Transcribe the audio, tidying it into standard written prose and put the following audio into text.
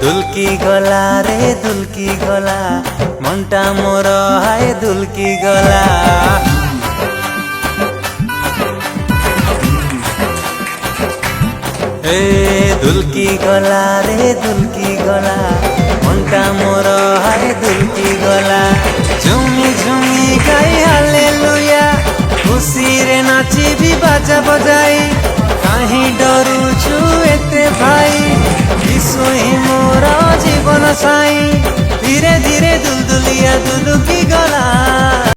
दुलकी गला रे दुलकी गला मनटा मोर हाय दुलकी गला। ए दुलकी गला रे दुलकी गला मनटा मोर हाय दुलकी गला। झुमी झुमी गाई हालेलुया खुशी रे नाची भी बाजा बजाई। कहीं डरुछु एते भाई यीशु ही मोर जीवन साई। धीरे धीरे दुल